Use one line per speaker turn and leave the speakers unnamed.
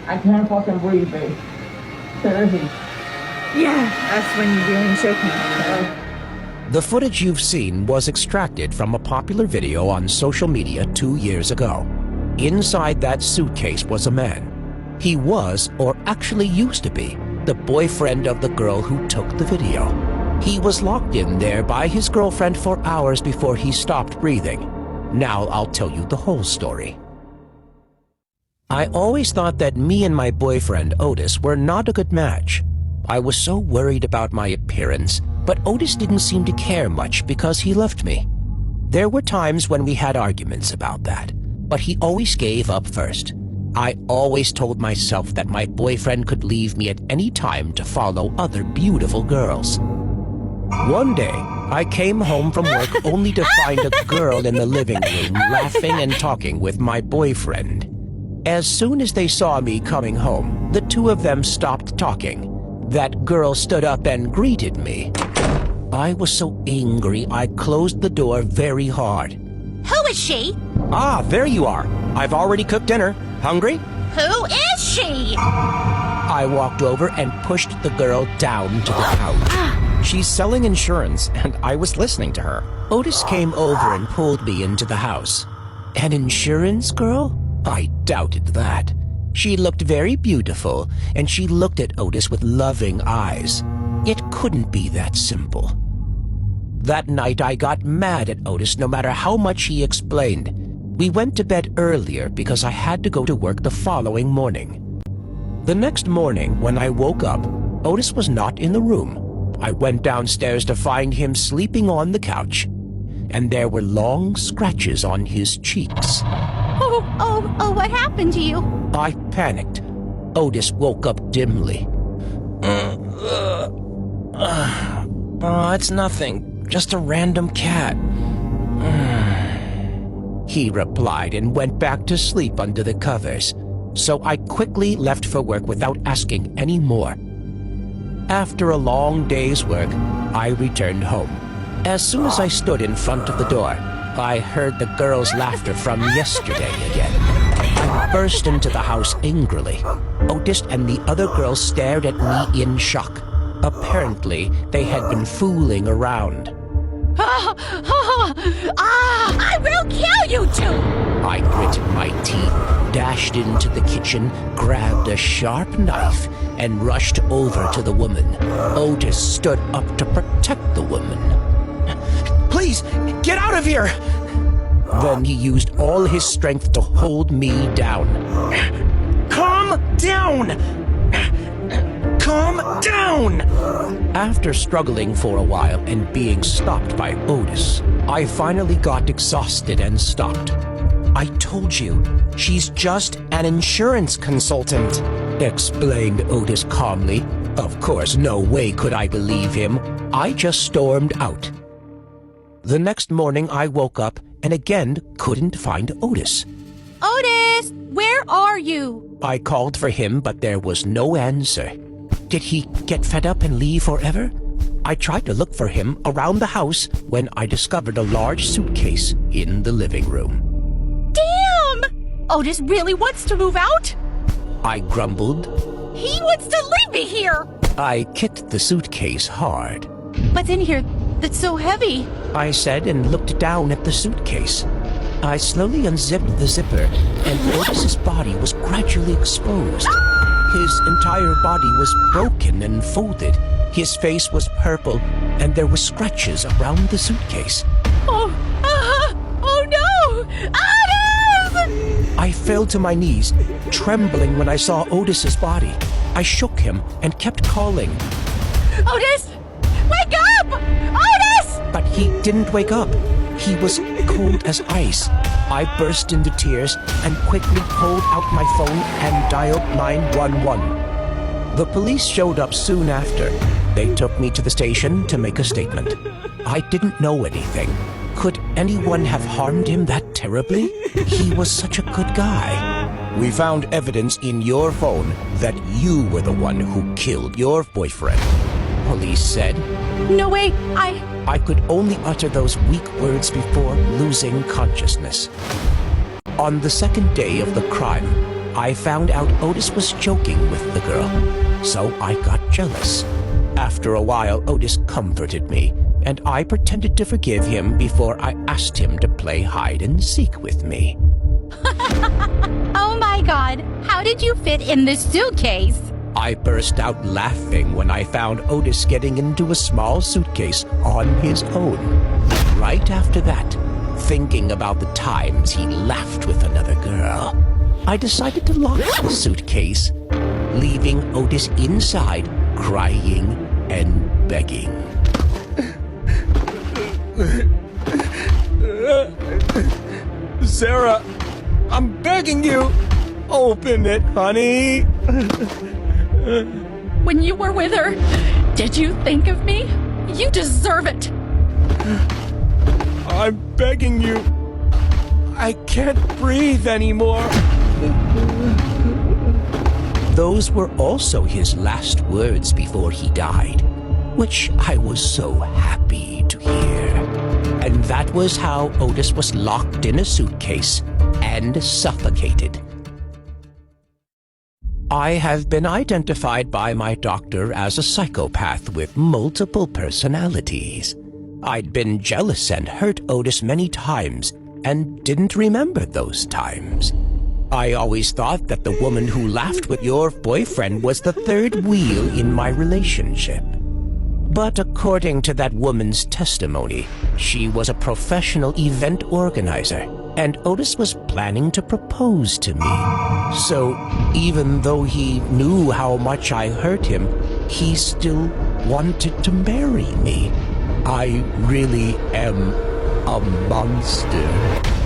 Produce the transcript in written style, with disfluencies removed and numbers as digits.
I can't fucking breathe, babe. Seriously.
Yeah, that's when you really shook me.
The footage you've seen was extracted from a popular video on social media 2 years ago. Inside that suitcase was a man. He was, or actually used to be, the boyfriend of the girl who took the video. He was locked in there by his girlfriend for hours before he stopped breathing. Now I'll tell you the whole story. I always thought that me and my boyfriend Otis were not a good match. I was so worried about my appearance, but Otis didn't seem to care much because he loved me. There were times when we had arguments about that, but he always gave up first. I always told myself that my boyfriend could leave me at any time to follow other beautiful girls. One day, I came home from work only to find a girl in the living room laughing and talking with my boyfriend. As soon as they saw me coming home, the two of them stopped talking. That girl stood up and greeted me. I was so angry, I closed the door very hard.
Who is she?
Ah, there you are. I've already cooked dinner. Hungry?
Who is she?
I walked over and pushed the girl down to the couch. She's selling insurance, and I was listening to her. Otis came over and pulled me into the house. An insurance girl? I doubted that. She looked very beautiful, and she looked at Otis with loving eyes. It couldn't be that simple. That night I got mad at Otis no matter how much he explained. We went to bed earlier because I had to go to work the following morning. The next morning, when I woke up, Otis was not in the room. I went downstairs to find him sleeping on the couch, and there were long scratches on his cheeks.
Oh, what happened to you?
I panicked. Otis woke up dimly. Oh, it's nothing. Just a random cat. He replied and went back to sleep under the covers. So I quickly left for work without asking any more. After a long day's work, I returned home. As soon as I stood in front of the door, I heard the girl's laughter from yesterday again. I burst into the house angrily. Otis and the other girls stared at me in shock. Apparently, they had been fooling around.
I will kill you two!
I gritted my teeth, dashed into the kitchen, grabbed a sharp knife, and rushed over to the woman. Otis stood up to protect the woman. Please, get out of here! Then he used all his strength to hold me down. Calm down! Calm down! After struggling for a while and being stopped by Otis, I finally got exhausted and stopped. I told you, she's just an insurance consultant, explained Otis calmly. Of course, no way could I believe him. I just stormed out. The next morning, I woke up and again couldn't find Otis.
Otis, where are you?
I called for him, but there was no answer. Did he get fed up and leave forever? I tried to look for him around the house when I discovered a large suitcase in the living room.
Damn! Otis really wants to move out?
I grumbled.
He wants to leave me here!
I kicked the suitcase hard.
What's in here that's so heavy?
I said and looked down at the suitcase. I slowly unzipped the zipper, and Otis's body was gradually exposed. His entire body was broken and folded. His face was purple, and there were scratches around the suitcase.
Oh no! Otis!
I fell to my knees, trembling when I saw Otis's body. I shook him and kept calling.
Otis! Wake up! Otis!
But he didn't wake up. He was cold as ice. I burst into tears and quickly pulled out my phone and dialed 911. The police showed up soon after. They took me to the station to make a statement. I didn't know anything. Could anyone have harmed him that terribly? He was such a good guy. We found evidence in your phone that you were the one who killed your boyfriend. police said.
No way,
I could only utter those weak words before losing consciousness. On the second day of the crime, I found out Otis was joking with the girl, so I got jealous. After a while, Otis comforted me, and I pretended to forgive him before I asked him to play hide and seek with me.
Oh my god, how did you fit in this suitcase?
I burst out laughing when I found Otis getting into a small suitcase on his own. Right after that, thinking about the times he laughed with another girl, I decided to lock the suitcase, leaving Otis inside, crying and begging.
Sarah, I'm begging you, open it, honey.
When you were with her, did you think of me? You deserve it.
I'm begging you. I can't breathe anymore.
Those were also his last words before he died, which I was so happy to hear. And that was how Otis was locked in a suitcase and suffocated. I have been identified by my doctor as a psychopath with multiple personalities. I'd been jealous and hurt Otis many times and didn't remember those times. I always thought that the woman who laughed with your boyfriend was the third wheel in my relationship. But according to that woman's testimony, she was a professional event organizer, and Otis was planning to propose to me. So, even though he knew how much I hurt him, he still wanted to marry me. I really am a monster.